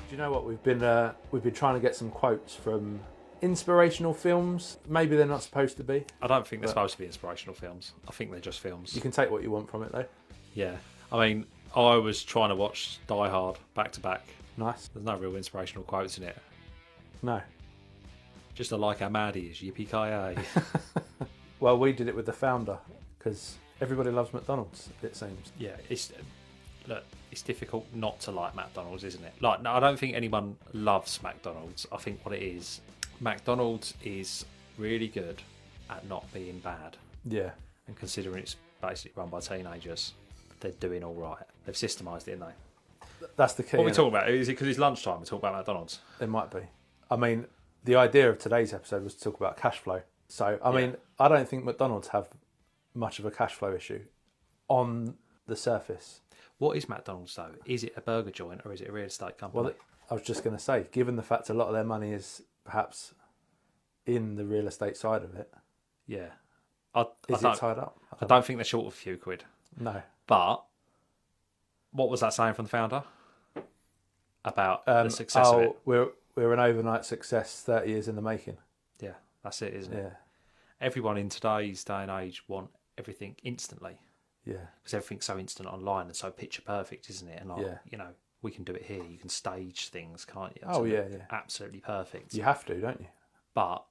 Do you know what we've been trying to get some quotes from inspirational films? Maybe they're not supposed to be. I don't think they're supposed to be inspirational films. I think they're just films. You can take what you want from it though. Yeah. I mean, I was trying to watch Die Hard back to back. Nice. There's no real inspirational quotes in it. No. Just I like how mad he is. Yippee-ki-yay. Well, we did it with The Founder because everybody loves McDonald's, it seems. Yeah, it's difficult not to like McDonald's, isn't it? Like, no, I don't think anyone loves McDonald's. I think what it is, McDonald's is really good at not being bad. Yeah. And considering it's basically run by teenagers, they're doing all right. They've systemised it, haven't they? That's the key. What are we talking about? Is it because it's lunchtime? We talk about McDonald's. It might be. I mean, the idea of today's episode was to talk about cash flow. So, I mean, I don't think McDonald's have much of a cash flow issue on the surface. What is McDonald's though? Is it a burger joint or is it a real estate company? Well, I was just going to say, given the fact a lot of their money is perhaps in the real estate side of it. Yeah. Is it tied up? I don't think they're short of a few quid. No. But what was that saying from the founder about the success of it? We're an overnight success, 30 years in the making. Yeah, that's it, isn't it? Yeah. Everyone in today's day and age want everything instantly. Yeah. Because everything's so instant online and so picture perfect, isn't it? And you know, we can do it here. You can stage things, can't you? Oh, yeah. Absolutely perfect. You have to, don't you? But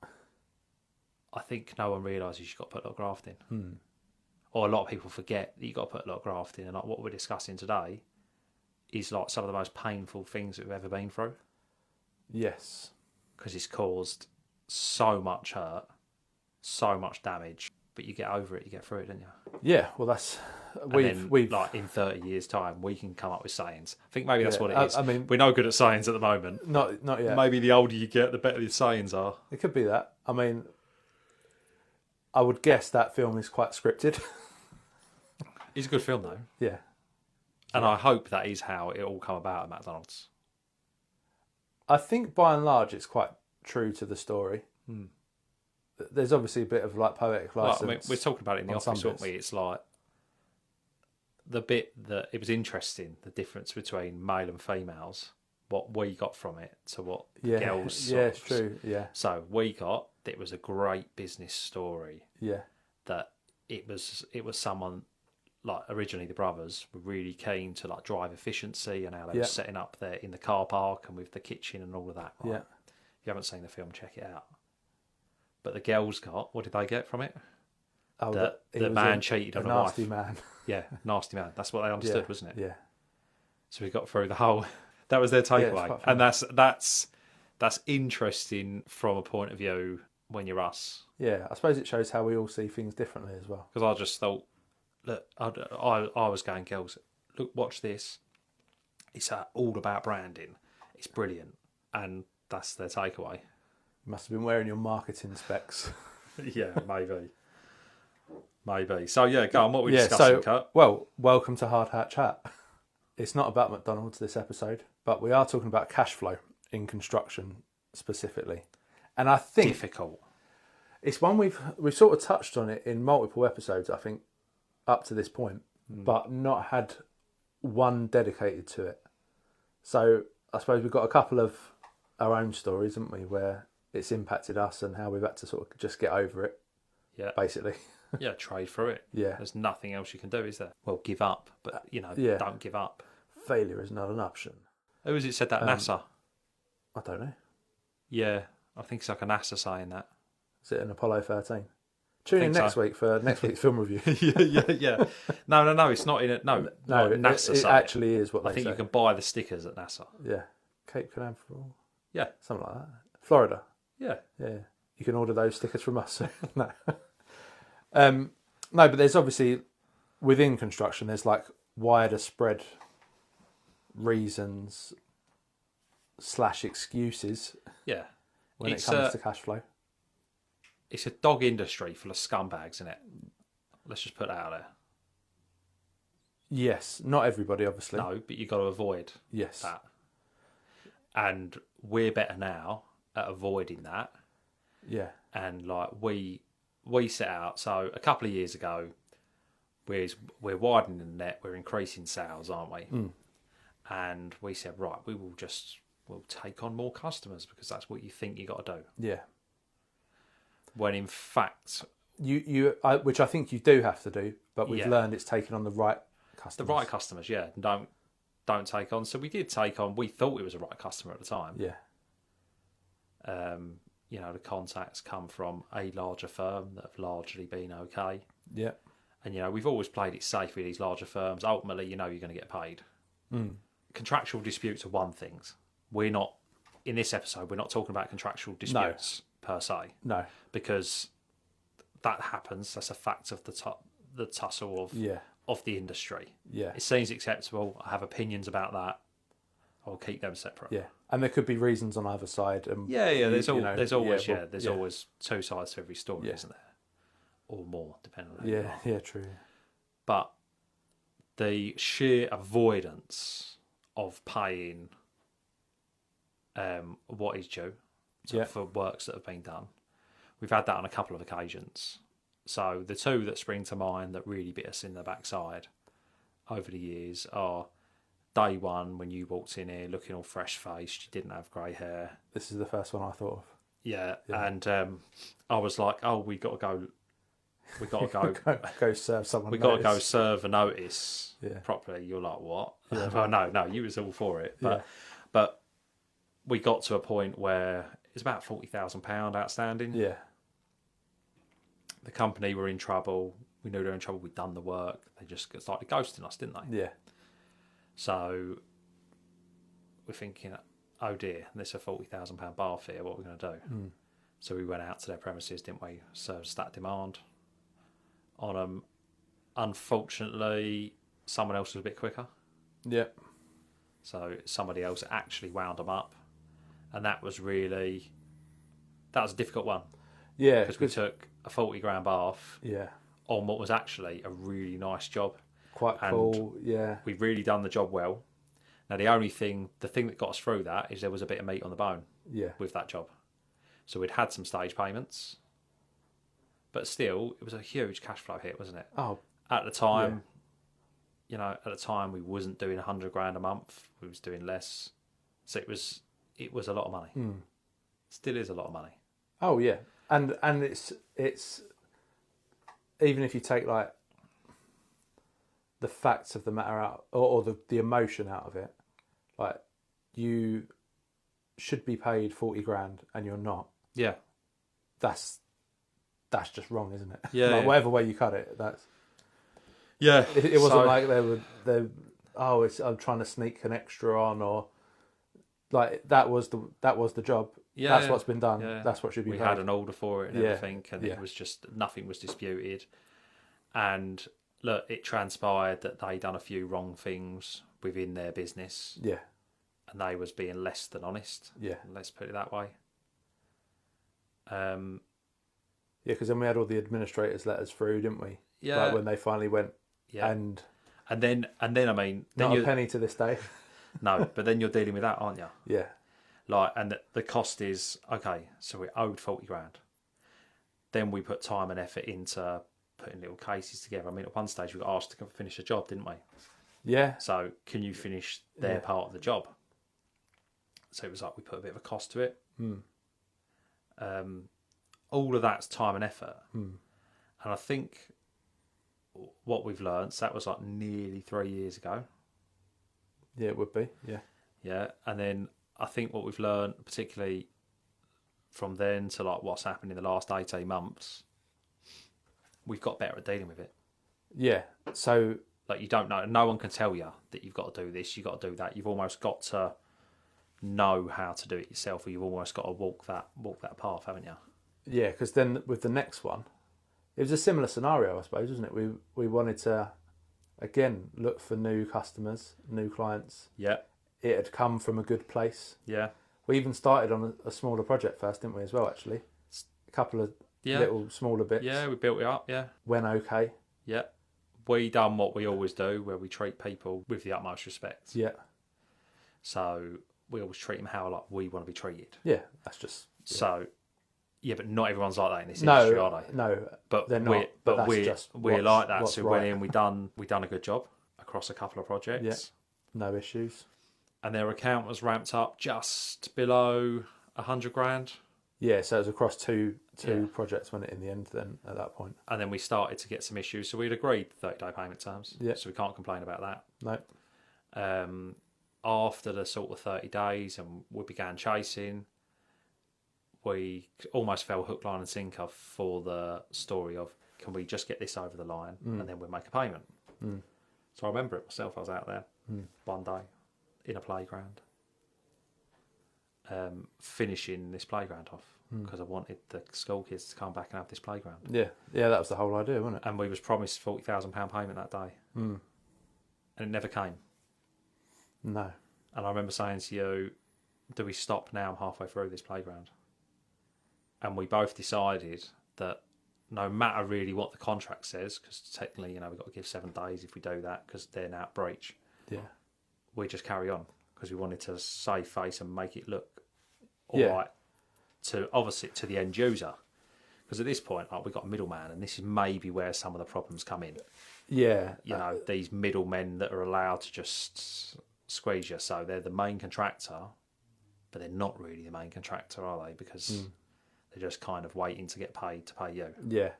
I think no one realises you've got to put a lot of graft in. Hmm. Or a lot of people forget that you've got to put a lot of graft in. And like what we're discussing today is like some of the most painful things that we've ever been through. Yes. Because it's caused so much hurt, so much damage. But you get over it, you get through it, don't you? Yeah, well, that's... We've like in 30 years' time, we can come up with sayings. I think maybe that's what it is. I mean, we're no good at sayings at the moment. Not yet. Maybe the older you get, the better the sayings are. It could be that. I mean, I would guess that film is quite scripted. It's a good film, though. Yeah. And I hope that is how it all come about at McDonald's. I think by and large it's quite true to the story. Hmm. There's obviously a bit of like poetic license. Well, I mean, we're talking about it in the office, weren't we? It's like the bit that it was interesting, the difference between male and females, what we got from it to what the girls saw. Yeah, it's true. Yeah. So we got that it was a great business story. Yeah. That it was someone like originally the brothers were really keen to like drive efficiency and how they were setting up there in the car park and with the kitchen and all of that. Right? Yeah. If you haven't seen the film, check it out. But the girls got, what did they get from it? Oh, the man cheated on a wife. Nasty man. Yeah, nasty man. That's what they understood, wasn't it? Yeah. So we got through the whole. That was their takeaway, and that's interesting from a point of view when you're us. Yeah, I suppose it shows how we all see things differently as well. Because I just thought, look, I was going, girls, look, watch this. It's all about branding. It's brilliant, and that's their takeaway. You must have been wearing your marketing specs. Yeah, maybe. So, yeah, go on. What are we discussing, Curt? Well, welcome to Hard Hat Chat. It's not about McDonald's this episode, but we are talking about cash flow in construction specifically. And I think... Difficult. It's one we've sort of touched on it in multiple episodes, I think, up to this point, but not had one dedicated to it. So, I suppose we've got a couple of our own stories, haven't we, where it's impacted us and how we've had to sort of just get over it. Yeah. Basically. Yeah, trade through it. Yeah. There's nothing else you can do, is there? Well, give up, but, don't give up. Failure is not an option. Who was it said that? NASA? I don't know. Yeah, I think it's like a NASA saying that. Is it an Apollo 13? Tune in next week for next week's film review. yeah. No, it's not in it. No, NASA it actually is what they say. I think you can buy the stickers at NASA. Yeah. Cape Canaveral. Yeah. Something like that. Florida. Yeah. Yeah. You can order those stickers from us. No. No, but there's obviously, within construction, there's like wider spread reasons / excuses. Yeah. When it comes to cash flow. It's a dog industry full of scumbags, isn't it? Let's just put that out there. Yes. Not everybody, obviously. No, but you've got to avoid that. And we're better now at avoiding that. Yeah. And like we set out, so a couple of years ago, we're widening the net, we're increasing sales, aren't we? And we said, right, we will just well, take on more customers because that's what you think you got to do. Yeah. When in fact, which I think you do have to do, but we've Yeah. learned it's taking on the right the customers. right customers, yeah, don't take on. So we did take on. We thought it was the right customer at the time. Yeah. You know, the contacts come from a larger firm that have largely been okay. Yeah. And, you know, we've always played it safe with these larger firms. Ultimately, you know you're going to get paid. Contractual disputes are one thing. We're not, in this episode, we're not talking about contractual disputes per se. No. Because that happens. That's a fact of the tussle of the industry. Yeah. It seems acceptable. I have opinions about that. I'll keep them separate. Yeah. And there could be reasons on either side. And There's always there's always two sides to every story, isn't there? Or more, depending on who you are. Yeah, true. But the sheer avoidance of paying what is due for works that have been done, we've had that on a couple of occasions. So the two that spring to mind that really bit us in the backside over the years are day one when you walked in here looking all fresh-faced, you didn't have grey hair. This is the first one I thought of. Yeah. And I was like, oh, we got to go go serve someone. We got to go serve a notice properly. You're like, what? Yeah. Well, no, you was all for it. But we got to a point where it's about £40,000 outstanding. Yeah. The company were in trouble. We knew they were in trouble. We'd done the work. They just started ghosting us, didn't they? Yeah. So we're thinking, oh dear, this is a £40,000 bar fee. What are we going to do? So we went out to their premises, didn't we? Served stat demand on them. Unfortunately, someone else was a bit quicker. Yeah. So somebody else actually wound them up. And that was a difficult one. Yeah. Because we took a 40 grand bath Yeah. on what was actually a really nice job. Quite cool. Yeah. We've really done the job well. Now, the thing that got us through that is there was a bit of meat on the bone with that job. So we'd had some stage payments. But still, it was a huge cash flow hit, wasn't it? Oh. At the time, we wasn't doing 100 grand a month. We was doing less. So it was a lot of money. Still is a lot of money. Oh yeah. And it's even if you take like the facts of the matter out or the emotion out of it, like you should be paid 40 grand and you're not. Yeah. That's just wrong, isn't it? Yeah. Like, whatever way you cut it, that's. Yeah. It wasn't like I'm trying to sneak an extra on, or like that was the job. Yeah. That's what's been done. Yeah. That's what should be We paid. had an order for it and everything, and it was just nothing was disputed. And look, it transpired that they done a few wrong things within their business. Yeah. And they was being less than honest. Yeah. Let's put it that way. Yeah, because then we had all the administrators' letters through, didn't we? Yeah. Like when they finally went. Yeah. And then I mean, then not a penny to this day. No, but then you're dealing with that, aren't you? Yeah. Like, and the cost is okay. So we owed 40 grand. Then we put time and effort into putting little cases together. I mean, at one stage we got asked to finish a job, didn't we? Yeah. So can you finish their part of the job? So it was like we put a bit of a cost to it. All of that's time and effort. And I think what we've learned, so that was like nearly 3 years ago. Yeah, it would be. Yeah. Yeah. And then I think what we've learned, particularly from then to like what's happened in the last 18 months, we've got better at dealing with it. Yeah. So like you don't know, no one can tell you that you've got to do this, you've got to do that. You've almost got to know how to do it yourself, or you've almost got to walk that path, haven't you? Yeah, because then with the next one, it was a similar scenario, I suppose, wasn't it? We wanted to, again, look for new customers, new clients. Yeah. It had come from a good place. Yeah. We even started on a smaller project first, didn't we, as well, actually? A couple of little smaller bits. Yeah, we built it up, yeah. Went okay. Yeah. We done what we always do, where we treat people with the utmost respect. Yeah. So we always treat them how like we want to be treated. Yeah, that's just... Yeah. So... Yeah, but not everyone's like that in this industry, are they? No, but they're not. We're like that. So we went in, we done a good job across a couple of projects. Yeah, no issues. and their account was ramped up just below 100 grand. Yeah, so it was across two projects, wasn't it, in the end then at that point? And then we started to get some issues. So we'd agreed 30-day payment terms. Yeah. So we can't complain about that. No. After the sort of 30 days and we began chasing, we almost fell hook, line and sinker for the story of, can we just get this over the line and then we'll make a payment? So I remember it myself. I was out there one day in a playground, finishing this playground off because I wanted the school kids to come back and have this playground. Yeah, that was the whole idea, wasn't it? And we was promised £40,000 payment that day, and it never came. No. And I remember saying to you, do we stop now? I'm halfway through this playground. And we both decided that no matter really what the contract says, because technically, we've got to give 7 days if we do that because they're now at breach. Yeah. We just carry on because we wanted to save face and make it look all right to, obviously, to the end user. Because at this point, we've got a middleman, and this is maybe where some of the problems come in. Yeah. These middlemen that are allowed to just squeeze you. So they're the main contractor, but they're not really the main contractor, are they? Because they're just kind of waiting to get paid to pay you. Yeah.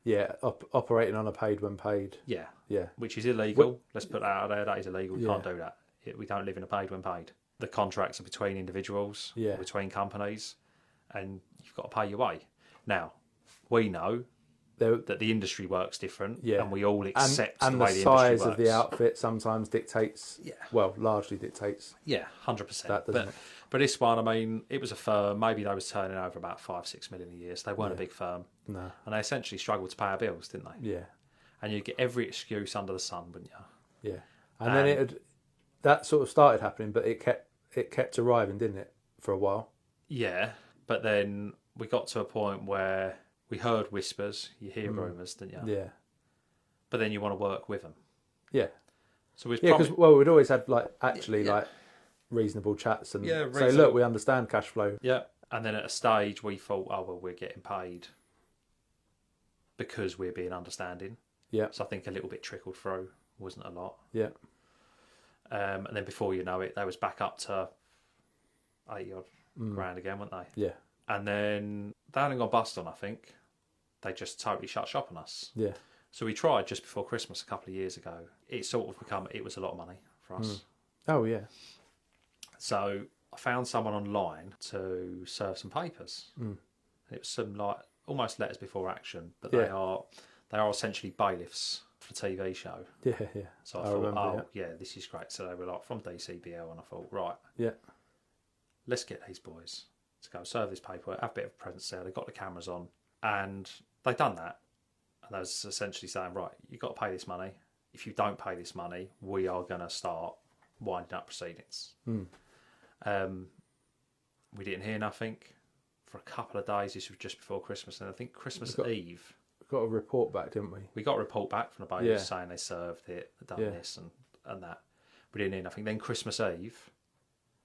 Yeah, operating on a paid when paid. Yeah. Yeah. Which is illegal. Let's put that out there. That is illegal. You can't do that. We don't live in a paid when paid. The contracts are between individuals, between companies, and you've got to pay your way. Now, we know that the industry works different, and we all accept and the way the the size industry of works. the outfit sometimes dictates, largely dictates. Yeah, 100%. That, doesn't it? But this one, it was a firm, maybe they was turning over about 5-6 million a year, so they weren't a big firm. No. And they essentially struggled to pay our bills, didn't they? Yeah. And you'd get every excuse under the sun, wouldn't you? Yeah. And then that sort of started happening, but it kept arriving, didn't it, for a while? Yeah, but then we got to a point where we heard whispers, you hear rumours, didn't you? Yeah. But then you want to work with them. Yeah. So we've because we'd always had reasonable chats and say, look, we understand cash flow. Yeah. And then at a stage we thought, we're getting paid because we're being understanding. Yeah. So I think a little bit trickled through, wasn't a lot. Yeah. And then before you know it, they was back up to 80 odd grand again, weren't they? Yeah. And then they hadn't gone bust on, I think. They just totally shut shop on us. Yeah. So we tried just before Christmas a couple of years ago. It sort of it was a lot of money for us. Oh, yeah. So I found someone online to serve some papers. It was some almost letters before action, but they are essentially bailiffs for the TV show. Yeah, yeah. So I thought, remember, this is great. So they were from DCBL, and I thought, right, let's get these boys to go serve this paper, have a bit of a presence there. They got the cameras on, and they've done that. And they was essentially saying, right, you've got to pay this money. If you don't pay this money, we are going to start winding up proceedings. We didn't hear nothing for a couple of days. This was just before Christmas, and I think Christmas Eve. We got a report back, didn't we? We got a report back from the bailiff saying they served it, done this and that. We didn't hear nothing. Then Christmas Eve,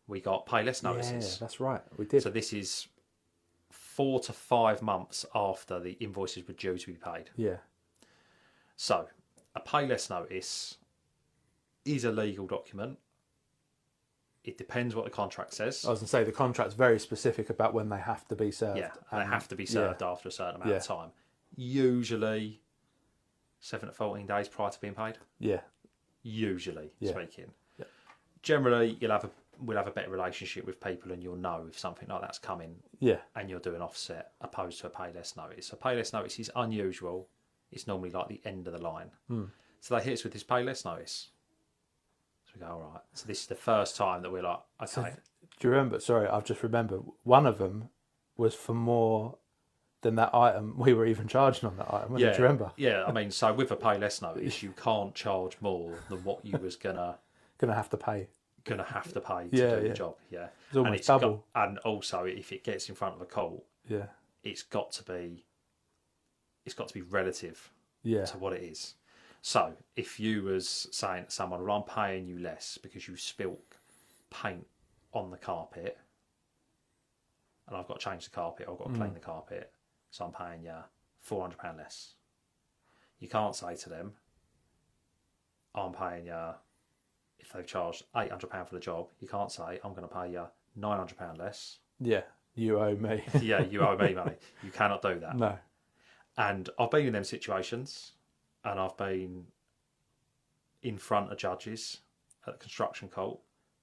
we got pay less notices. Yeah, that's right. We did. So this is 4 to 5 months after the invoices were due to be paid. Yeah. So a pay less notice is a legal document. It depends what the contract says. I was going to say, the contract's very specific about when they have to be served. Yeah, they have to be served after a certain amount of time. Usually 7 to 14 days prior to being paid. Yeah. Usually speaking. Yeah. Generally, we'll have a better relationship with people, and you'll know if something like that's coming. Yeah. And you're doing offset opposed to a pay less notice. A pay less notice is unusual. It's normally like the end of the line. So they hit us with this pay less notice. So we go, all right. So this is the first time that we're like, okay. So, do you remember? Sorry, I've just remembered. One of them was for more than that item we were even charging on that item. Do you remember? Yeah, I mean, so with a pay less notice, you can't charge more than what you was gonna have to pay. To do the job. Yeah, it's almost double. And also, if it gets in front of a court, it's got to be relative to what it is. So if you was saying to someone, well, I'm paying you less because you spilt paint on the carpet and I've got to change the carpet, I've got to clean the carpet, so I'm paying you £400 less. You can't say to them, I'm paying you if they've charged £800 for the job, you can't say, I'm going to pay you £900 less. Yeah, you owe me. Yeah, you owe me money. You cannot do that. No. And I've been in them situations, and I've been in front of judges at the construction court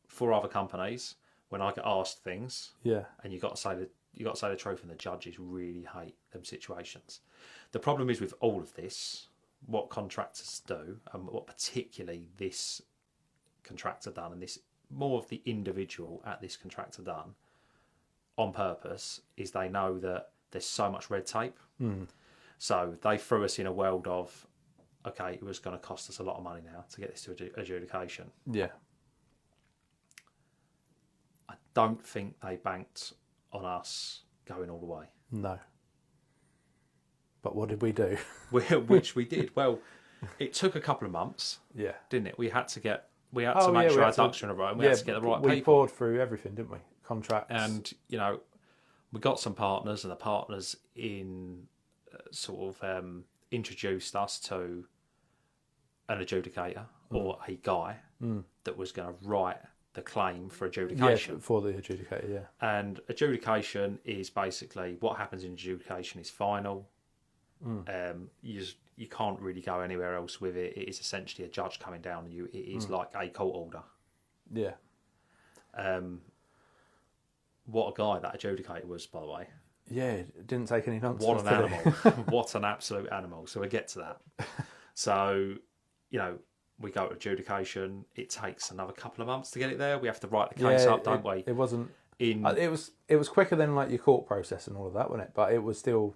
for other companies when I get asked things. Yeah. And you got to say the truth, and the judges really hate them situations. The problem is with all of this, what contractors do, and what particularly this contractor done, and this more of the individual at this contractor done on purpose, is they know that there's so much red tape. So they threw us in a world of, okay, it was going to cost us a lot of money now to get this to adjudication. Yeah. I don't think they banked on us going all the way. No. But what did we do? Which we did. Well, it took a couple of months, Yeah. didn't it? We had to make sure our ducks were in a row, and we had to get the right people. We poured through everything, didn't we? Contracts. And, we got some partners, and the partners introduced us to an adjudicator or a guy that was going to write the claim for adjudication. Yeah, for the adjudicator, yeah. And adjudication is basically what happens in adjudication is final. You can't really go anywhere else with it. It is essentially a judge coming down on you. It is like a court order. Yeah. What a guy that adjudicator was, by the way. Yeah, it didn't take any nonsense. What an animal. What an absolute animal. So we get to that. So, we go to adjudication. It takes another couple of months to get it there. We have to write the case up, don't we? It wasn't... It was quicker than like your court process and all of that, wasn't it? But it was still...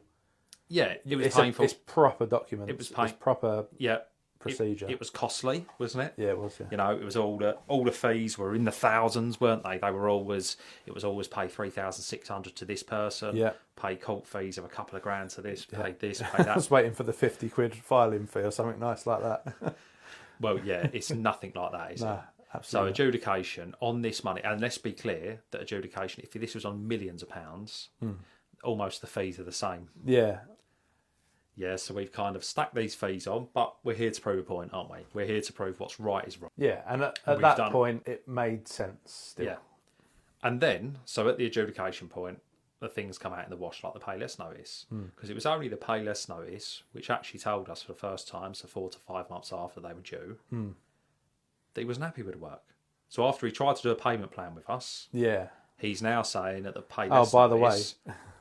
Yeah, it was painful. It's proper documents. It was proper yeah, procedure. It was costly, wasn't it? Yeah, it was. Yeah. It was all the fees were in the thousands, weren't they? It was always pay 3,600 to this person. Yeah. Pay court fees of a couple of grand to this. Yeah. Pay this. Pay that. I was waiting for the 50 quid filing fee or something nice like that. Well, yeah, it's nothing like that, is it? Absolutely. So adjudication on this money, and let's be clear that adjudication, if this was on millions of pounds, almost the fees are the same. Yeah. Yeah, so we've kind of stacked these fees on, but we're here to prove a point, aren't we? We're here to prove what's right is right. Yeah, and at that point, it made sense still. Yeah. And then, so at the adjudication point, the things come out in the wash, like the pay less notice. Because it was only the pay less notice, which actually told us for the first time, so 4 to 5 months after they were due, that he wasn't happy with the work. So after he tried to do a payment plan with us, he's now saying that the pay less notice,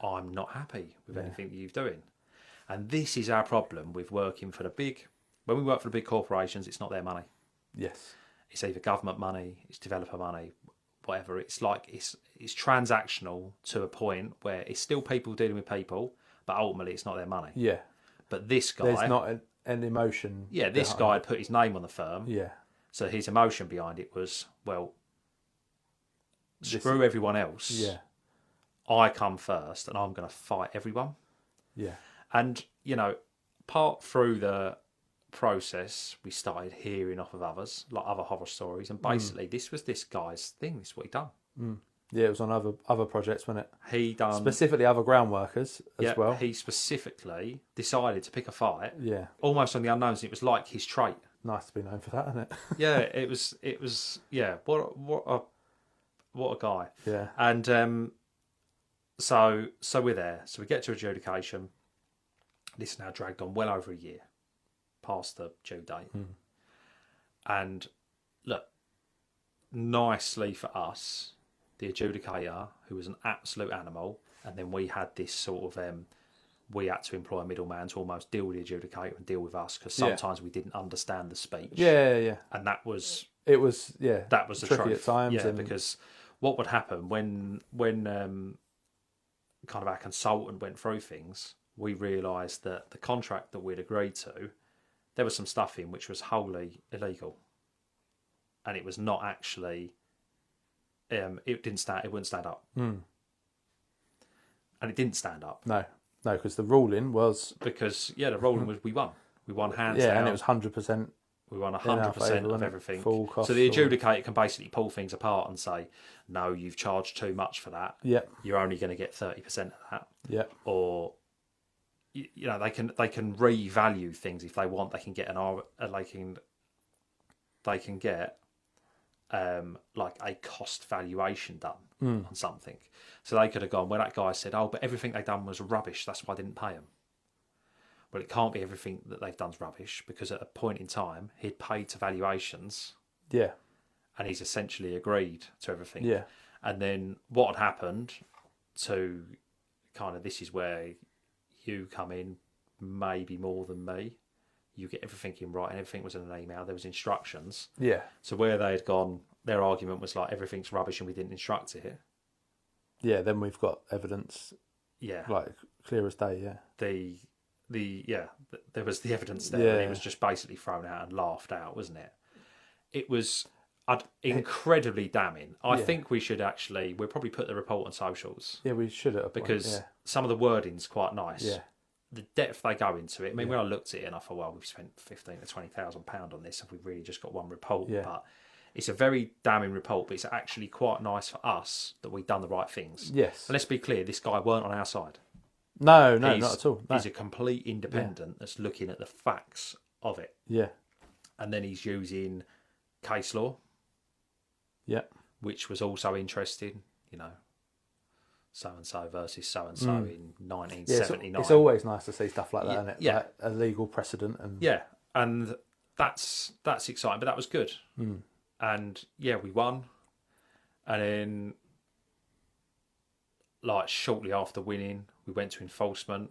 I'm not happy with anything that you're doing. And this is our problem with working for when we work for the big corporations, it's not their money. Yes. It's either government money, it's developer money, whatever. It's like, it's transactional to a point where it's still people dealing with people, but ultimately it's not their money. Yeah. But this guy... There's not an emotion. Yeah, this guy had put his name on the firm. Yeah. So his emotion behind it was, well, screw everyone else. Yeah. I come first and I'm going to fight everyone. Yeah. And, part through the process, we started hearing off of others, like other horror stories. And basically, this was this guy's thing. This is what he'd done. Yeah, it was on other projects, wasn't it? He done... Specifically other ground workers as well. He specifically decided to pick a fight. Yeah. Almost on the unknowns. It was like his trait. Nice to be known for that, isn't it? Yeah, it was, yeah, what a guy. Yeah. And so we're there. So we get to adjudication. This now dragged on well over a year, past the due date. And look, nicely for us, the adjudicator, who was an absolute animal, and then we had this sort of, we had to employ a middleman to almost deal with the adjudicator and deal with us, because sometimes we didn't understand the speech. Yeah. And that was... It was, yeah. That was the tricky truth. at times. Yeah, because what would happen when kind of our consultant went through things, we realised that the contract that we'd agreed to, there was some stuff in which was wholly illegal, and it was not actually. It wouldn't stand up, and it didn't stand up. No, because the ruling was the ruling was we won hands down, and it was 100%. We won 100% of everything. Full cost. So the adjudicator can basically pull things apart and say, no, you've charged too much for that. Yep. You're only going to get 30% of that. Yep. Or, they can revalue things if they want. They can get they can get like a cost valuation done on something. So they could have gone, well, that guy said, oh, but everything they've done was rubbish, that's why I didn't pay them. Well, it can't be everything that they've done's rubbish, because at a point in time, he'd paid to valuations. Yeah. And he's essentially agreed to everything. Yeah. And then what had happened to kind of, this is where you come in, maybe more than me. You get everything in writing, everything was in an email, there was instructions. Yeah. So where they had gone, their argument was like, everything's rubbish and we didn't instruct it. Yeah, then we've got evidence. Yeah. Like, clear as day, yeah. There was the evidence there, and it was just basically thrown out and laughed out, wasn't it? It was incredibly damning. I think we should we'll probably put the report on socials. Yeah, we should at a point, because some of the wording's quite nice. Yeah. The depth they go into it. I mean, when I looked at it and I thought, well, we've spent £15,000 to £20,000 on this, and we've really just got one report. Yeah. But it's a very damning report, but it's actually quite nice for us that we've done the right things. Yes. And let's be clear, this guy weren't on our side. No, not at all. No. He's a complete independent that's looking at the facts of it. Yeah. And then he's using case law. Yeah. Which was also interesting, so-and-so versus so-and-so in 1979. It's always nice to see stuff like that, isn't it? Yeah. Like a legal precedent. Yeah, and that's exciting, but that was good. And, yeah, we won. And then, like, shortly after winning, we went to enforcement.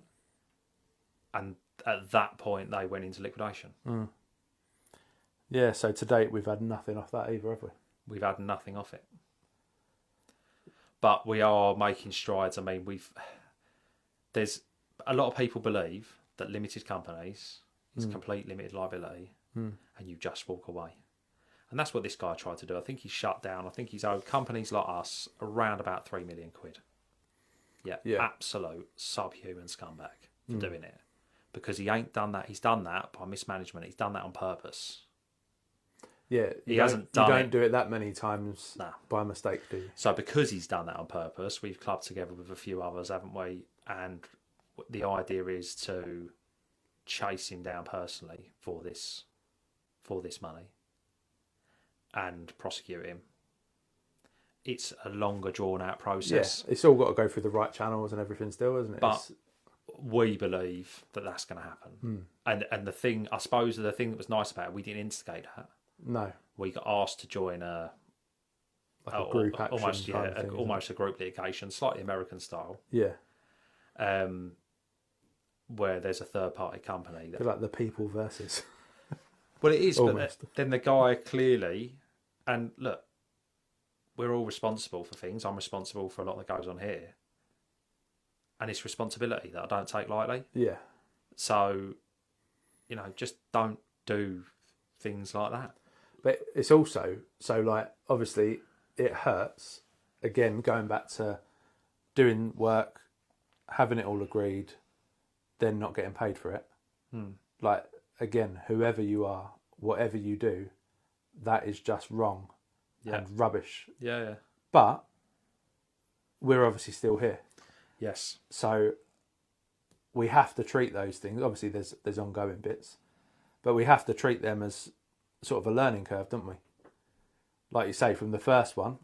And at that point, they went into liquidation. Yeah, so to date, we've had nothing off that either, have we? We've had nothing off it. But we are making strides. I mean, there's a lot of people believe that limited companies is complete limited liability and you just walk away. And that's what this guy tried to do. I think he shut down. I think he's owed companies like us around about £3 million. Yeah. Absolute subhuman scumbag for doing it. Because he ain't done that. He's done that by mismanagement. He's done that on purpose. Yeah, he hasn't done it. You don't do it that many times by mistake, do you? So because he's done that on purpose, we've clubbed together with a few others, haven't we? And the idea is to chase him down personally for this money and prosecute him. It's a longer drawn out process. Yeah, it's all got to go through the right channels and everything still, isn't it? But we believe that that's going to happen. And the thing, I suppose, the thing that was nice about it, we didn't instigate that. No. We got asked to join a group action, almost a group litigation, slightly American style. Yeah. Where there's a third party company. That, like the people versus. Well, it is, but then the guy clearly, and look, we're all responsible for things. I'm responsible for a lot that goes on here. And it's responsibility that I don't take lightly. Yeah. So, just don't do things like that. But it's also, obviously it hurts, again, going back to doing work, having it all agreed, then not getting paid for it. Like, again, whoever you are, whatever you do, that is just wrong and rubbish. Yeah. But we're obviously still here. Yes. So we have to treat those things. Obviously, there's ongoing bits, but we have to treat them as sort of a learning curve, don't we? Like you say, from the first one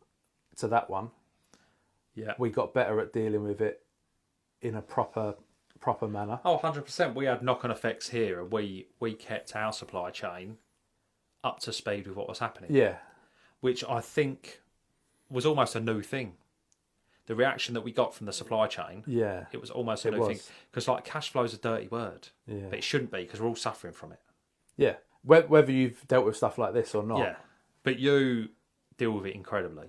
to that one, we got better at dealing with it in a proper manner. Oh, 100%. We had knock-on effects here, and we kept our supply chain up to speed with what was happening. Yeah. Which I think was almost a new thing. The reaction that we got from the supply chain, it was almost a new thing. Because cash flow is a dirty word, but it shouldn't be, because we're all suffering from it. Yeah. Whether you've dealt with stuff like this or not. Yeah. But you deal with it incredibly.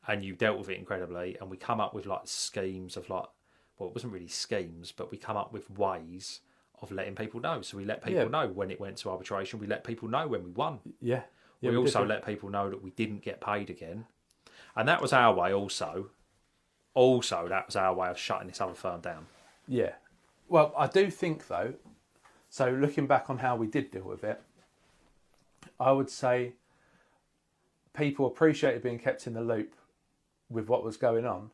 And you dealt with it incredibly, and we come up with schemes of it wasn't really schemes, but we come up with ways of letting people know. So we let people know when it went to arbitration. We let people know when we won. Yeah. We also let people know that we didn't get paid again. And that was our way also. Also, that was our way of shutting this other firm down. Yeah. Well, I do think, though, so looking back on how we did deal with it, I would say people appreciated being kept in the loop with what was going on.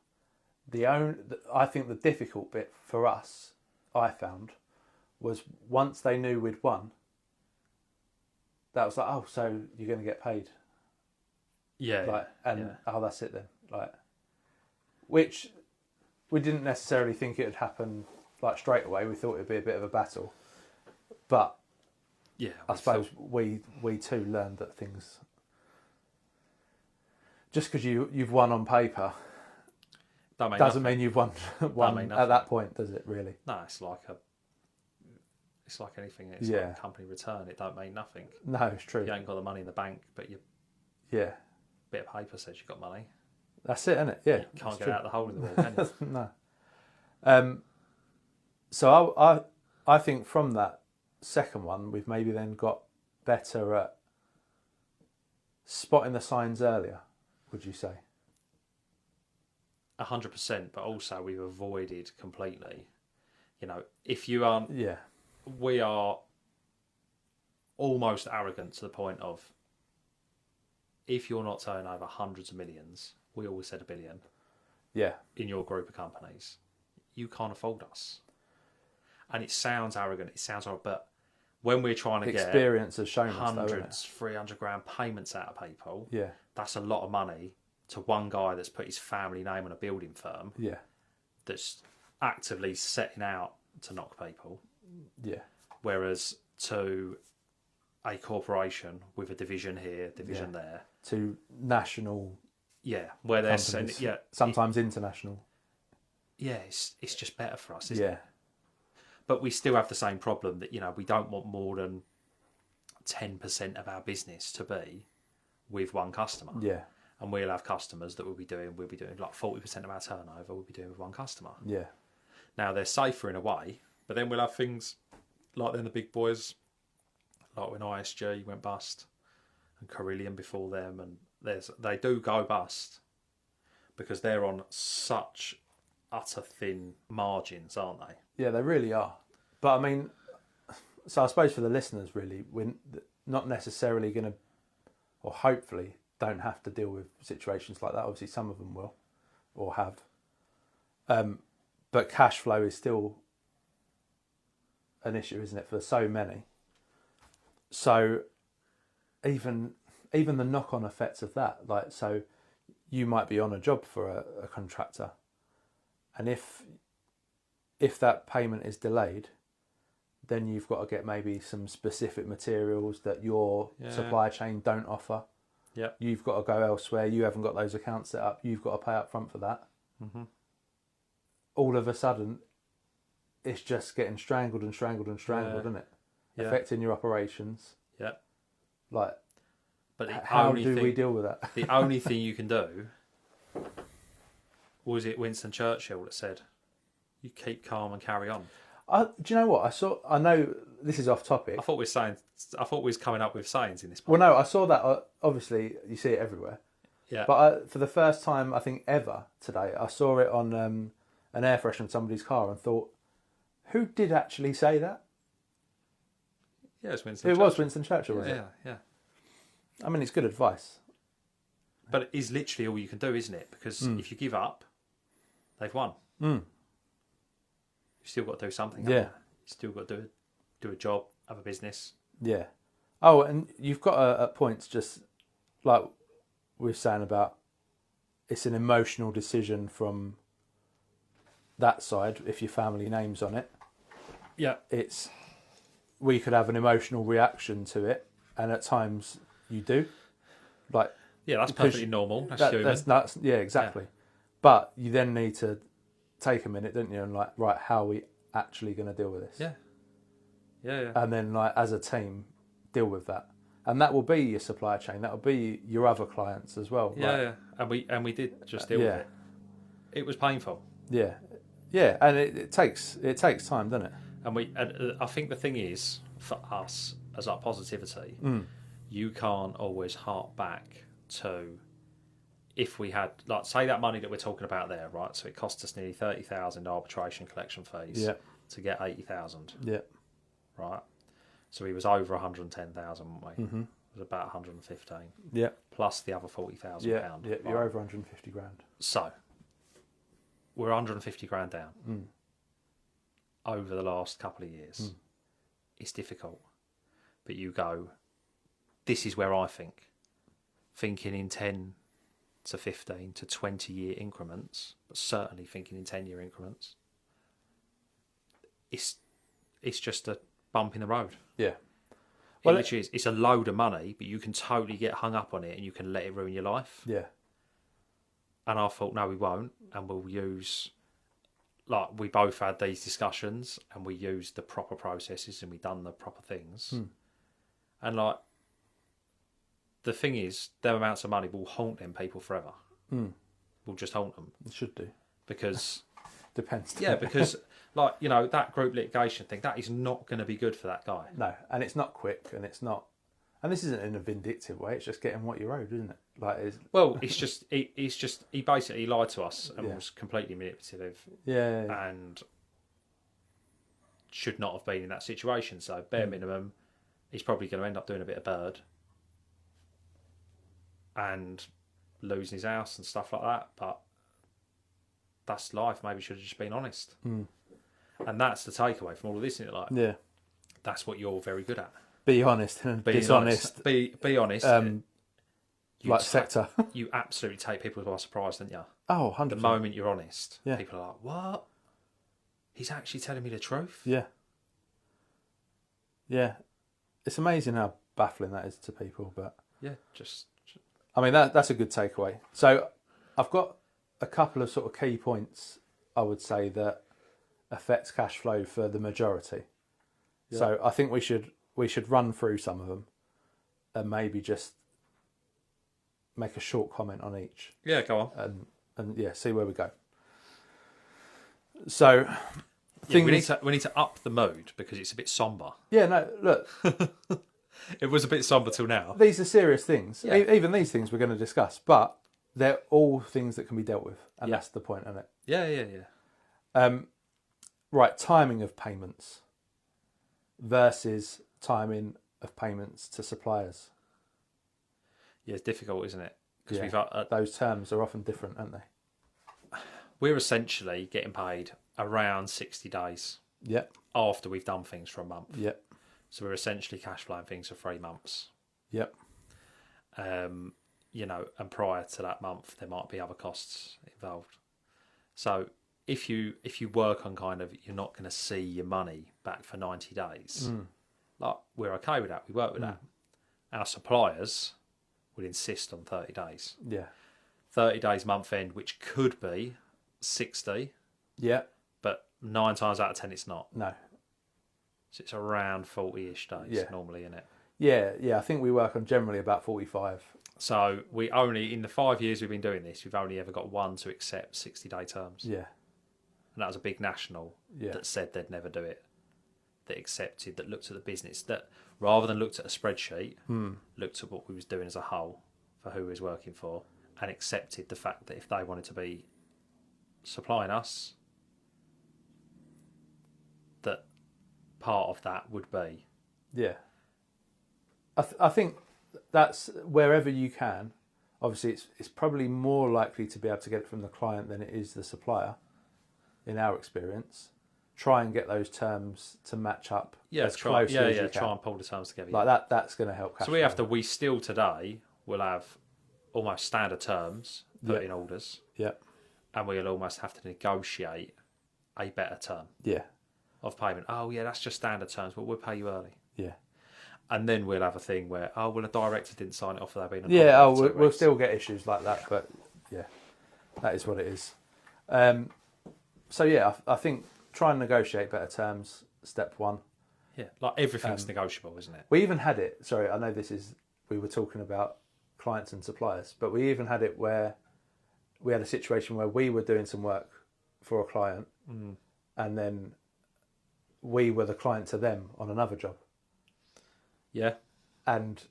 I think the difficult bit for us, I found, was once they knew we'd won, that was like, oh, so you're going to get paid. Yeah. Like, and yeah. oh, that's it then. Like, which we didn't necessarily think it would happen like straight away. We thought it'd be a bit of a battle, but Yeah. I suppose we too learned that things, just because you've won on paper doesn't mean you've won at that point, does it? Really? No, it's like anything. It's Yeah. like a company return. It don't mean nothing. No, it's true. You ain't got the money in the bank, but your Yeah, bit of paper says you've got money. that's it, isn't it? Yeah, You can't get out the hole in the wall, can you? no. So I think from that second one, we've maybe then got better at spotting the signs earlier. Would you say? 100%, but also we've avoided completely. You know, if you aren't, Yeah, we are almost arrogant to the point of, if you're not turning over hundreds of millions, we always said $1 billion yeah, in your group of companies, you can't afford us. And it sounds arrogant, it sounds horrible, but when we're trying to experience has shown us, hundreds, 300 grand payments out of people, yeah, that's a lot of money to one guy that's put his family name on a building firm, yeah, that's actively setting out to knock people. yeah, Whereas to a corporation with a division here, division there, to national, where they're companies, sending, sometimes international. it's just better for us, isn't Yeah, it? But we still have the same problem that, you know, we don't want more than 10% of our business to be with one customer. yeah, And we'll have customers that we'll be doing like 40% of our turnover we'll be doing with one customer. yeah, Now they're safer in a way, but then we'll have things like then the big boys, like when ISG went bust and Carillion before them, and they do go bust because they're on such utter thin margins, aren't they? yeah. They really are. But I mean, so I suppose for the listeners, really, we're not necessarily going to, or hopefully don't have to deal with situations like that. Obviously, some of them will, or have. But cash flow is still an issue, isn't it, for so many? So even the knock-on effects of that, like, so you might be on a job for a contractor, and if that payment is delayed, then you've got to get maybe some specific materials that your supply chain don't offer. Yeah. You've got to go elsewhere. You haven't got those accounts set up. You've got to pay up front for that. Mm-hmm. All of a sudden, it's just getting strangled, isn't it? Yeah. Affecting your operations. Yeah. Like, but how do we deal with that? The only thing you can do, was it Winston Churchill that said, you keep calm and carry on? Do you know what? I know this is off topic. I thought we was coming up with sayings in this Well, part. no, I saw that. Obviously, you see it everywhere. Yeah. But for the first time, I think ever today, I saw it on an air freshener in somebody's car and thought, who did actually say that? Yeah, it was Winston It Churchill. was Winston Churchill, wasn't it? Yeah. I mean, it's good advice. But it is literally all you can do, isn't it? Because if you give up, they've won. Mm. You've still got to do something. Yeah. You've still got to do a job, have a business. Yeah. Oh, and you've got at points, just like we were saying about, it's an emotional decision from that side, if your family name's on it. Yeah. We could have an emotional reaction to it, and at times you do. Like, Yeah, that's perfectly normal. That's human. Yeah, exactly. Yeah. But you then need to take a minute, don't you, and like, right, how are we actually going to deal with this? Yeah. And then, like, as a team, deal with that. And that will be your supply chain. That will be your other clients as well. Yeah. And we did just deal with it. It was painful. Yeah. Yeah, and it takes time, doesn't it? And I think the thing is, for us, as our positivity, you can't always hark back to, if we had, like, say that money that we're talking about there, right? So it cost us nearly 30,000 arbitration collection fees to get 80,000. Yeah. Right? So he was over 110,000, weren't we? Mm-hmm. It was about 115. Yeah. Plus the other 40,000 pound. Yeah, you're over 150 grand. So we're 150 grand down over the last couple of years. It's difficult. But you go, this is where I think thinking in 10 to 15 to 20-year increments, but certainly thinking in 10-year increments, it's just a bump in the road. Yeah. Well, it literally is. It's a load of money, but you can totally get hung up on it and you can let it ruin your life. Yeah. And I thought, no, we won't. And we'll use, like, we both had these discussions and we used the proper processes and we done the proper things. And, like, the thing is, them amounts of money will haunt them people forever. Will just haunt them. It should do. Because... Depends. Yeah, because, like, you know, that group litigation thing, that is not going to be good for that guy. No, and it's not quick, and it's not... And this isn't in a vindictive way, it's just getting what you're owed, isn't it? Like, well, it's just... He basically lied to us and was completely manipulative. Yeah. And should not have been in that situation. So, bare minimum, he's probably going to end up doing a bit of bird. And losing his house and stuff like that, but... That's life. Maybe should have just been honest. And that's the takeaway from all of this, isn't it? Like, yeah, that's what you're very good at. Be honest and dishonest. Be honest. Like sector. You absolutely take people by surprise, don't you? Oh, 100%. The moment you're honest, yeah. People are like, "What? He's actually telling me the truth." Yeah. Yeah, it's amazing how baffling that is to people, but yeah, I mean that's a good takeaway. So I've got a couple of sort of key points I would say that affects cash flow for the majority. Yeah. So I think we should run through some of them and maybe just make a short comment on each. Yeah, go on. And yeah, see where we go. So we need to up the mood because it's a bit somber. Yeah, no, look. It was a bit somber till now. These are serious things. Yeah. Even these things we're going to discuss, but they're all things that can be dealt with, and that's the point, isn't it? Yeah. Right, timing of payments versus timing of payments to suppliers. Yeah, it's difficult, isn't it? Because we've those terms are often different, aren't they? We're essentially getting paid around 60 days. Yep. After we've done things for a month. Yep. So we're essentially cash flowing things for 3 months. Yep. You know, and prior to that month, there might be other costs involved. So if you work on kind of, you're not going to see your money back for 90 days, like, we're okay with that. We work with that. Our suppliers would insist on 30 days. Yeah. 30 days month end, which could be 60. Yeah. But 9 times out of 10, it's not. No. So it's around 40-ish days normally, isn't it? Yeah. I think we work on generally about 45. So we only, in the 5 years we've been doing this, we've only ever got one to accept 60-day terms. Yeah. And that was a big national that said they'd never do it. That accepted, that looked at the business, that rather than looked at a spreadsheet, looked at what we was doing as a whole for who we was working for, and accepted the fact that if they wanted to be supplying us, that part of that would be. Yeah. I think that's wherever you can. Obviously, it's probably more likely to be able to get it from the client than it is the supplier, in our experience. Try and get those terms to match up as closely as you can. Try and pull the terms together. Like that. That's going to help. So we still today will have almost standard terms put in orders. Yeah. And we'll almost have to negotiate a better term. Yeah. Of payment. Oh yeah, that's just standard terms, but we'll pay you early. Yeah. And then we'll have a thing where, a director didn't sign it off for there being we'll still get issues like that, but yeah, that is what it is. So yeah, I think try and negotiate better terms, step one. Yeah, like everything's negotiable, isn't it? We even had it, sorry, I know we were talking about clients and suppliers, but we even had it where we had a situation where we were doing some work for a client and then we were the client to them on another job. Yeah. And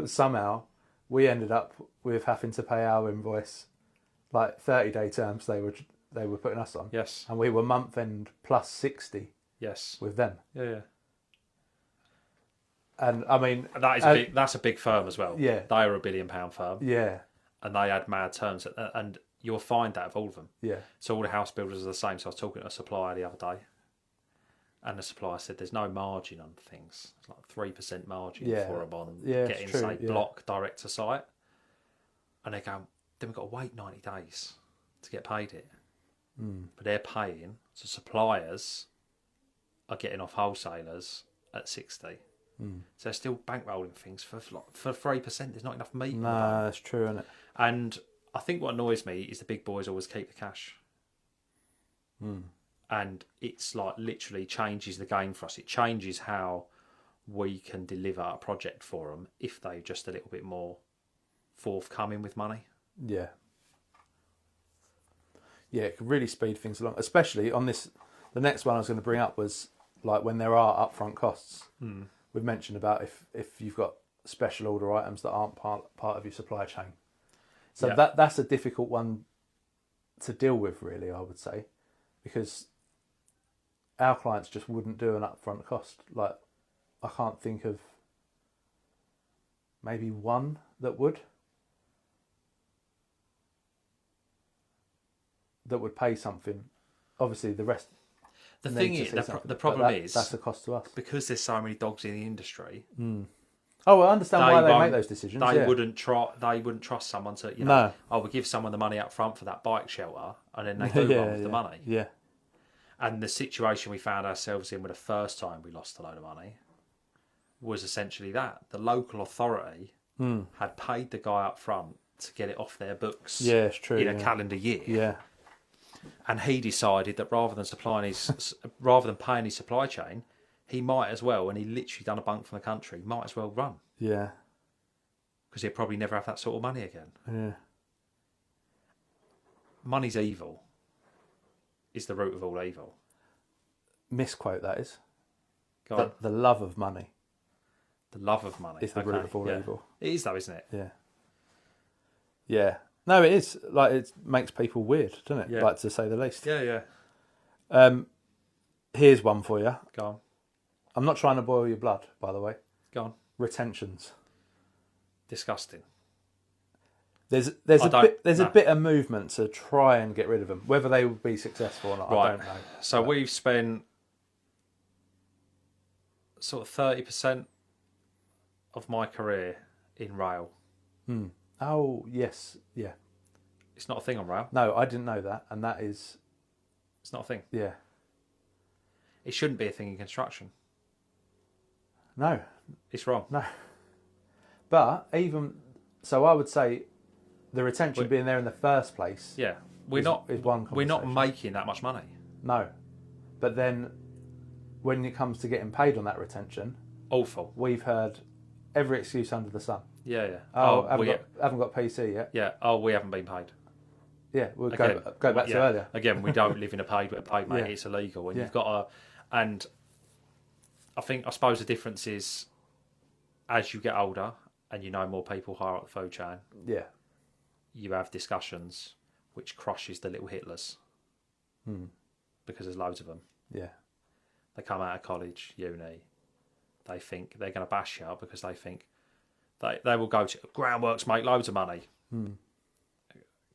somehow we ended up with having to pay our invoice like 30-day terms they were putting us on. Yes. And we were month end plus 60. Yes. With them. Yeah. And I mean that's a big firm as well. Yeah. They are £1 billion firm. Yeah. And they had mad terms, and you'll find that of all of them. Yeah. So all the house builders are the same. So I was talking to a supplier the other day, and the supplier said there's no margin on things. It's like 3% margin for them on getting, say, block direct to site. And they go, then we've got to wait 90 days to get paid it. Mm. But they're paying, so suppliers are getting off wholesalers at 60. Mm. So they're still bankrolling things for 3%. There's not enough meat. No, that's true, isn't it? And I think what annoys me is the big boys always keep the cash. Mm. And it's like literally changes the game for us. It changes how we can deliver a project for them if they're just a little bit more forthcoming with money. Yeah. Yeah, it could really speed things along, especially on this. The next one I was going to bring up was like when there are upfront costs. Mm. We've mentioned about if you've got special order items that aren't part of your supply chain. So that's a difficult one to deal with, really, I would say, because our clients just wouldn't do an upfront cost. Like, I can't think of maybe one that would pay something. Obviously, the rest. The thing is, the problem is that's a cost to us because there's so many dogs in the industry. Mm. Oh, I understand why they make those decisions. They wouldn't trust someone to, No. Oh, we give someone the money up front for that bike shelter, and then they do one with the money. Yeah. And the situation we found ourselves in with the first time we lost a load of money was essentially that the local authority had paid the guy up front to get it off their books. Yeah, it's true. In a calendar year. Yeah. And he decided that rather than paying his supply chain, he might as well, and he literally done a bunk from the country, might as well run. Yeah. Because he'll probably never have that sort of money again. Yeah. Money's evil. Is the root of all evil. Misquote, that is. Go on. The love of money. The love of money. Is the root of all evil. It is though, isn't it? Yeah. Yeah. No, it is. Like, it makes people weird, doesn't it? Yeah. Like, to say the least. Yeah, yeah. Here's one for you. Go on. I'm not trying to boil your blood, by the way. Go on. Retentions. Disgusting. There's a bit of movement to try and get rid of them. Whether they will be successful or not, right. I don't know. So we've spent sort of 30% of my career in rail. Hmm. Oh, yes. Yeah. It's not a thing on rail. No, I didn't know that. And that is... It's not a thing. Yeah. It shouldn't be a thing in construction. No. It's wrong. No. But even... So I would say the retention being there in the first place... Yeah. Is one we're not making that much money. No. But then when it comes to getting paid on that retention... Awful. We've heard every excuse under the sun. Yeah, yeah. Oh, haven't got PC yet. Yeah. Oh, we haven't been paid. Yeah, we'll go back to earlier. Again, we don't live in a paid mate. Yeah. It's illegal, and Yeah. you've got to. And I suppose the difference is, as you get older and you know more people higher up the food chain, Yeah. you have discussions which crushes the little Hitlers because there's loads of them. Yeah. They come out of college, uni. They think they're going to bash you because they think they will go to groundworks, make loads of money.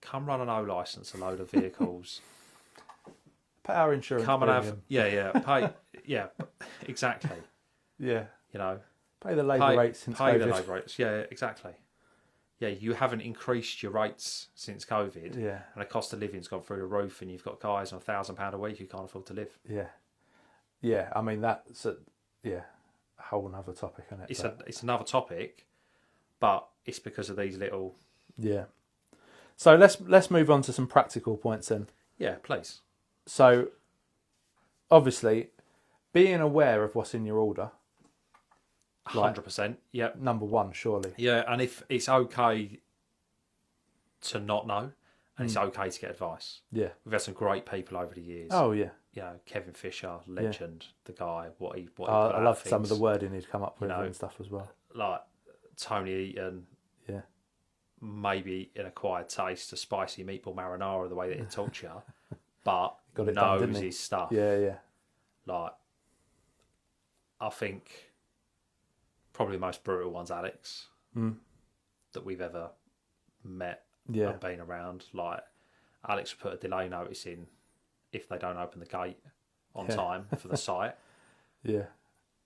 Come run an O licence, a load of vehicles. Pay our insurance. Come and premium. pay, exactly. Yeah. You know, Pay the labour rates since pay COVID. the labour rates. Yeah, exactly. Yeah, you haven't increased your rates since COVID. Yeah. And the cost of living's gone through the roof, and you've got guys on £1,000 a week who can't afford to live. Yeah. Yeah. I mean, that's a whole other topic, isn't it? It's another topic, but it's because of these little. Yeah. So let's move on to some practical points then. Yeah, please. So, obviously, being aware of what's in your order. 100%. Yeah. Number one, surely. Yeah, and if it's okay to not know, and it's okay to get advice. Yeah. We've had some great people over the years. Oh yeah. You know, Kevin Fisher, legend, the guy. What he I love some of the wording he'd come up with and stuff as well. Like Tony Eaton. Yeah. Maybe an acquired taste, a spicy meatball marinara, the way that he talks to you, but Got it knows done, didn't he? his stuff. Yeah, yeah. Like, I think probably the most brutal one's Alex that we've ever met and been around. Like, Alex will put a delay notice in if they don't open the gate on time for the site. Yeah.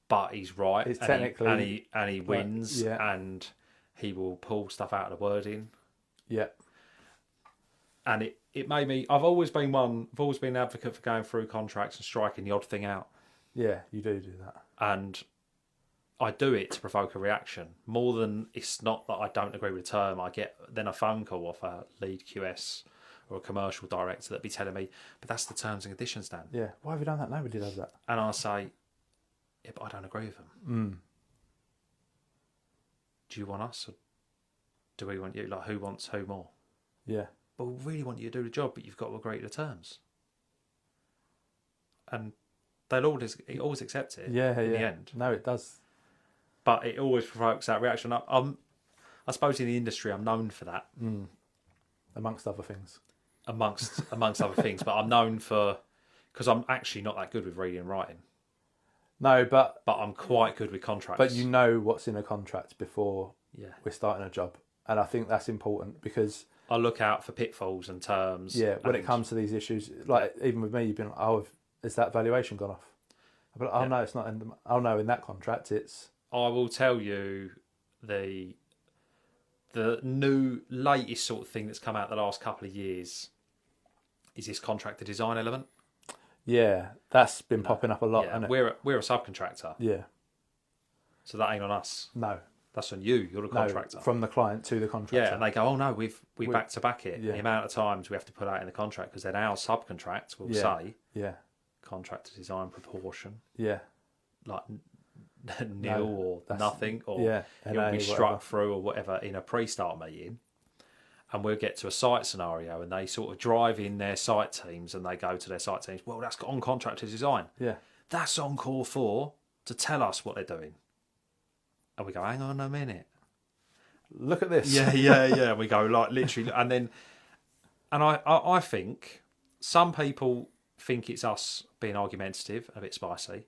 But he's right. It's technically... And he wins and he will pull stuff out of the wording Yeah. And it made me. I've always been an advocate for going through contracts and striking the odd thing out. Yeah, you do that. And I do it to provoke a reaction more than it's not that I don't agree with the term. I get then a phone call off a lead QS or a commercial director that'd be telling me, but that's the terms and conditions, Dan. Yeah. Why have you done that? Nobody does that. And I say, yeah, but I don't agree with them. Do you want us or do we want you? Like, who wants who more? Yeah. But we really want you to do the job, but you've got to agree to the terms. And they'll always accept it in the end. No, it does. But it always provokes that reaction. I suppose in the industry, I'm known for that. Amongst other things. Amongst other things. But I'm known because I'm actually not that good with reading and writing. No, but I'm quite good with contracts. But you know what's in a contract before we're starting a job. And I think that's important because I look out for pitfalls and terms. Yeah, when it comes to these issues, like even with me, you've been like, oh, is that valuation gone off? But no, it's not. No, in that contract, it's. I will tell you the new latest sort of thing that's come out the last couple of years is this contractor design element. Yeah, that's been popping up a lot. Yeah, Isn't it? We're a subcontractor. Yeah. So that ain't on us. No. That's on you. You're the contractor. No, from the client to the contractor. Yeah, and they go, oh no, we back to back it. Yeah. The amount of times we have to put out in the contract because then our subcontract will say contractor design proportion. Yeah. Like nil or nothing, or it'll be struck through or whatever in a pre-start meeting. And we'll get to a site scenario and they sort of drive in their site teams and they go to their site teams, well, that's on contractor design. Yeah. That's on call for to tell us what they're doing. And we go, hang on a minute. Look at this. Yeah. We go like literally, and I think some people think it's us being argumentative, a bit spicy.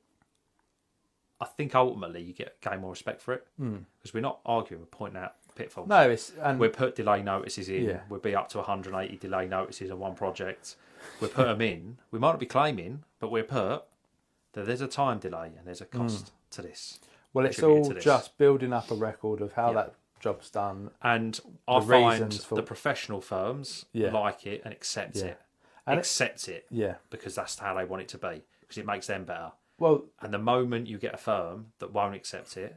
I think ultimately you gain more respect for it because we're not arguing, we're pointing out pitfalls. No, we put delay notices in. Yeah. We'll be up to 180 delay notices on one project. We put them in. We might not be claiming, but we put that there's a time delay and there's a cost to this. Well, it's all just building up a record of how that job's done. And I find the professional firms like it and accept it. And accept it. Yeah. Because that's how they want it to be. Because it makes them better. Well, and the moment you get a firm that won't accept it,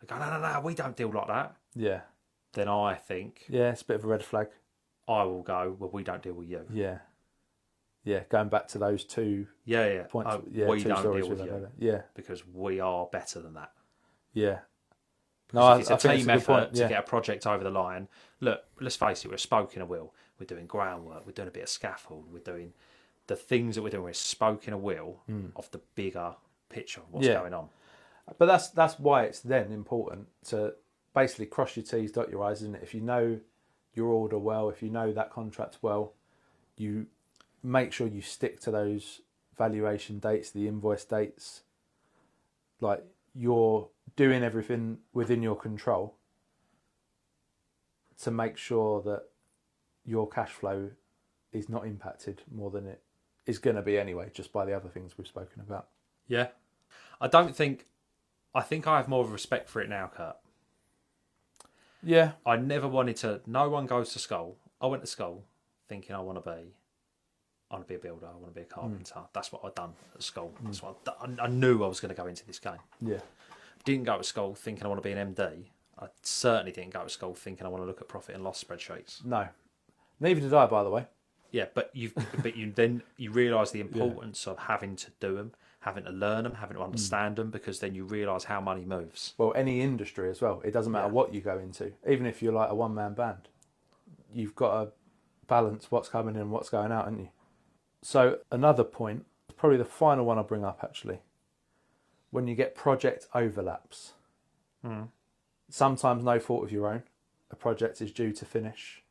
they go, no, we don't deal like that. Yeah. Then I think... Yeah, it's a bit of a red flag. I will go, well, we don't deal with you. Yeah. Yeah, going back to those two points. We don't deal with you. Yeah. Because we are better than that. Yeah. No, it's a team effort to get a project over the line. Look, let's face it, we're spoke in a will. We're doing groundwork. We're doing a bit of scaffold. We're doing the things that we're doing. We're spoke in a will of the bigger picture of what's going on. But that's why it's then important to basically cross your T's, dot your I's, isn't it? If you know your order well, if you know that contract well, you make sure you stick to those valuation dates, the invoice dates. Like, you're doing everything within your control to make sure that your cash flow is not impacted more than it is going to be anyway, just by the other things we've spoken about. Yeah. I think I have more of a respect for it now, Curt. Yeah. I never wanted to... No one goes to school. I went to school thinking I want to be a builder, I want to be a carpenter. That's what I'd done at school. That's what I knew I was going to go into this game. Yeah. Didn't go to school thinking I want to be an MD. I certainly didn't go to school thinking I want to look at profit and loss spreadsheets. No. Neither did I, by the way. Yeah, but you realise the importance of having to do them, having to learn them, having to understand them, because then you realise how money moves. Well, any industry as well. It doesn't matter what you go into. Even if you're like a one-man band, you've got to balance what's coming in and what's going out, haven't you? So another point, probably the final one I'll bring up actually, when you get project overlaps. Sometimes no fault of your own. A project is due to finish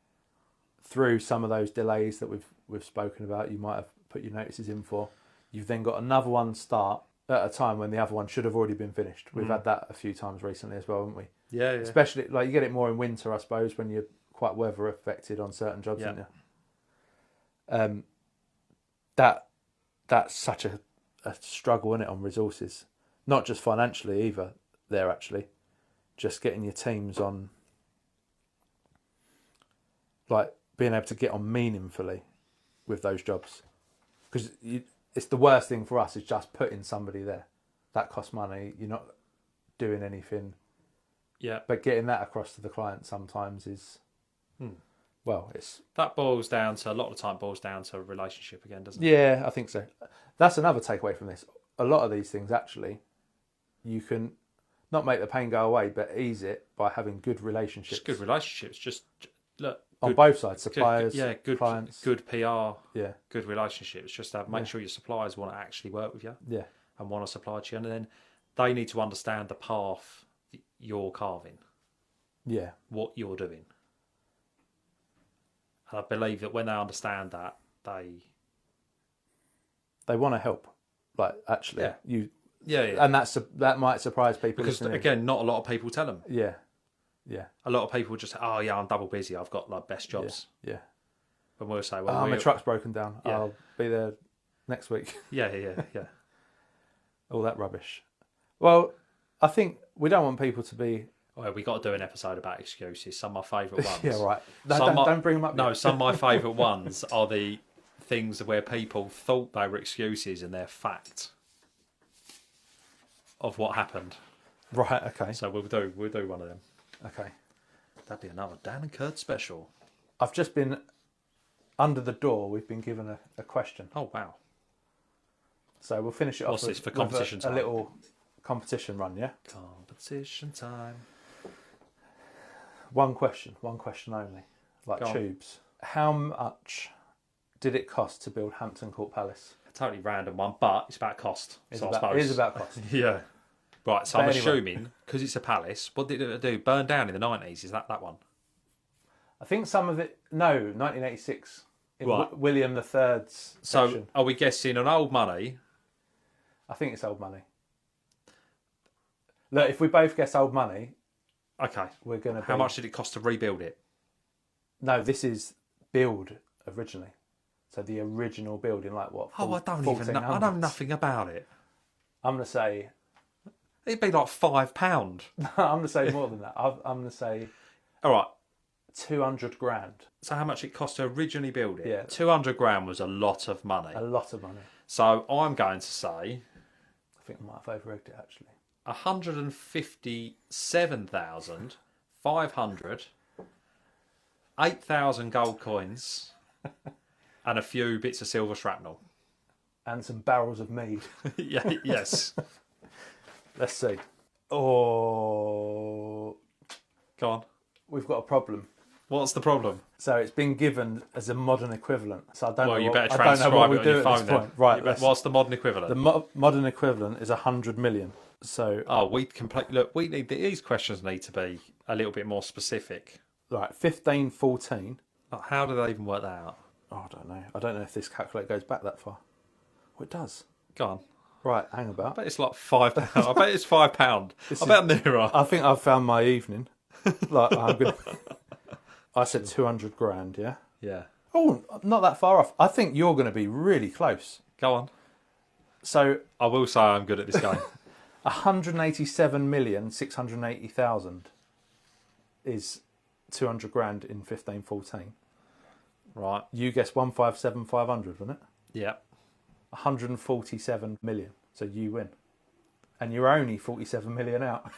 through some of those delays that we've spoken about. You might have put your notices in for. You've then got another one start at a time when the other one should have already been finished. We've had that a few times recently as well, haven't we? Yeah. Especially, like, you get it more in winter, I suppose, when you're quite weather affected on certain jobs, aren't you? That's such a struggle, isn't it, on resources? Not just financially either, there actually. Just getting your teams on, like being able to get on meaningfully with those jobs. Because it's the worst thing for us is just putting somebody there. That costs money. You're not doing anything. Yeah. But getting that across to the client sometimes is, that boils down to, a lot of the time boils down to a relationship again, doesn't it? Yeah, I think so. That's another takeaway from this. A lot of these things, actually, you can not make the pain go away, but ease it by having good relationships. Just good relationships. Just look on both sides, suppliers, good clients, good PR, yeah, good relationships. Just to make sure your suppliers want to actually work with you, yeah, and want to supply to you, and then they need to understand the path you're carving, yeah, what you're doing. And I believe that when they understand that, they want to help. Like actually, yeah, and that might surprise people because listening. Again, not a lot of people tell them. Yeah, yeah. A lot of people just say, "Oh yeah, I'm double busy. I've got like best jobs." Yeah. But we'll say, "Well, my truck's broken down. Yeah. I'll be there next week." Yeah. All that rubbish. Well, I think we don't want people to be. Well, we got to do an episode about excuses. Some of my favourite ones. Yeah, right. No, don't bring them up. No, yet. some of my favourite ones are the things where people thought they were excuses and they're fact of what happened. Right. Okay. So we'll do one of them. Okay. That'd be another Dan and Curt special. I've just been under the door. We've been given a question. Oh wow! So we'll finish it off. What's this for competition time? A little competition run, yeah. Competition time. One question only. Like Go on. tubes. How much did it cost to build Hampton Court Palace? A totally random one, but it's about cost. It I suppose is about cost. Yeah. Right, so But I'm anyway. assuming, because it's a palace, what did it do? Burn down in the 90s? Is that one? I think some of it. No, 1986. In Right. William III's So section. are we guessing on old money? I think it's old money. Look, if we both guess old money, Okay. we're going to. How much did it cost to rebuild it? No, this is build originally. So the original building, like what? Oh, I don't even know. I know 1400s. nothing about it. I'm going to say. It'd be like £5. I'm going to say more than that. I'm going to say All right. 200 grand. So how much it cost to originally build it? Yeah. 200 grand was a lot of money. A lot of money. So I'm going to say I think I might have over-egged it actually. 157,500, 8,000 gold coins, and a few bits of silver shrapnel. And some barrels of mead. Yeah, yes. Let's see. Oh, Go on. we've got a problem. What's the problem? So it's been given as a modern equivalent. So I don't know. Well, you what, better I don't know transcribe what we it on do your at phone this then. point. Right. What's the modern equivalent? The modern equivalent is 100 million. So we look. We need these questions need to be a little bit more specific. right, 1514. Like, how do they even work that out? Oh, I don't know. I don't know if this calculator goes back that far. Oh, it does. Go on. Right, hang I about. bet it's like £5. I bet it's £5. I bet I'm nearer. I think I've found my evening. Like I'm gonna. I said 200 grand. Yeah. Yeah. Oh, not that far off. I think you're going to be really close. Go on. So I will say I'm good at this game. 187,680,000 is 200 grand in 1514. Right. You guessed 157,500, wasn't it? Yeah. 147 million. So you win. And you're only 47 million out.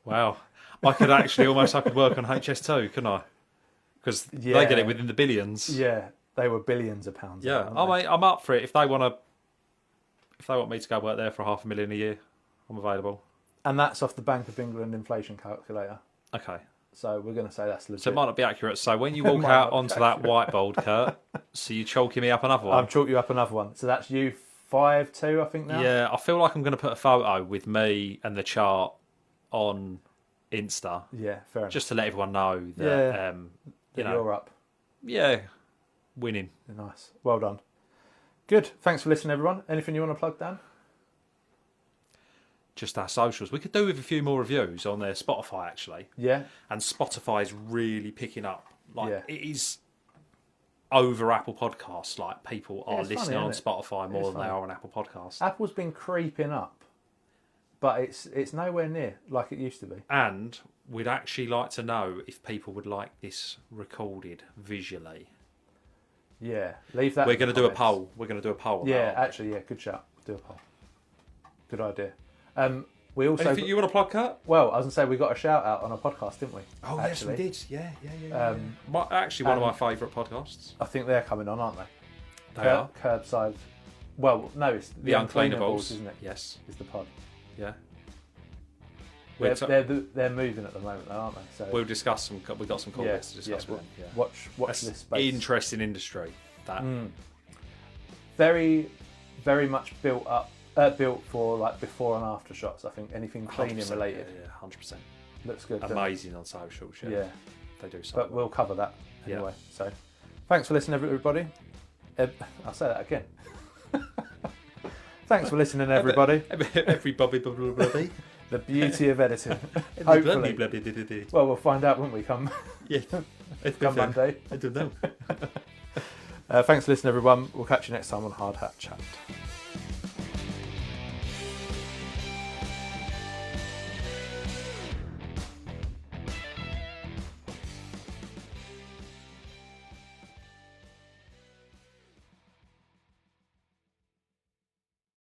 Wow. I could work on HS2, couldn't I? Because they get it within the billions. Yeah, they were billions of pounds. Yeah. I'm up for it. If they want me to go work there for $500,000 a year, I'm available. And that's off the Bank of England inflation calculator. Okay. So we're going to say that's legit. So it might not be accurate. So when you walk out onto that whiteboard, Curt, so you're chalking me up another one. I've chalked you up another one. So that's you 5-2, I think now. Yeah, I feel like I'm going to put a photo with me and the chart on Insta. Yeah, fair enough. Just to let everyone know that, that you're up. Yeah, winning. Nice. Well done. Good. Thanks for listening, everyone. Anything you want to plug, Dan? Just our socials. We could do with a few more reviews on their Spotify, actually. Yeah. And Spotify is really picking up. Yeah. It is over Apple Podcasts. Like, people are it's listening funny, on isn't it? Spotify more than they are on Apple Podcasts. Apple's been creeping up, but it's nowhere near like it used to be. And we'd actually like to know if people would like this recorded visually. Yeah, leave that. We're going to do a poll. We're going to do a poll. Yeah, actually, yeah, good shout. Do a poll. Good idea. We also. Anything you want to plug, Curt? Well, I was going to say we got a shout out on a podcast, didn't we? Oh, actually. yes, we did. Yeah. Actually, one of my favourite podcasts. I think they're coming on, aren't they? They are. Curbside. Well, no, it's the Uncleanables, isn't it? Yes. Is the pod. Yeah. They're moving at the moment, though, aren't they? So we'll discuss some. We've got some cool bits to discuss with them. Yeah. Watch this space. Interesting industry. That. Very, very much built for like before and after shots. I think anything cleaning related. Yeah, 100%. Looks good. Amazing on social shit. Yeah, they do. But we'll cover that anyway. So, thanks for listening, everybody. I'll say that again. Thanks for listening, everybody. Everybody. The beauty of editing. Hopefully. Well, we'll find out when we come. Yeah. Come Monday. I don't know. Thanks for listening, everyone. We'll catch you next time on Hard Hat Chat.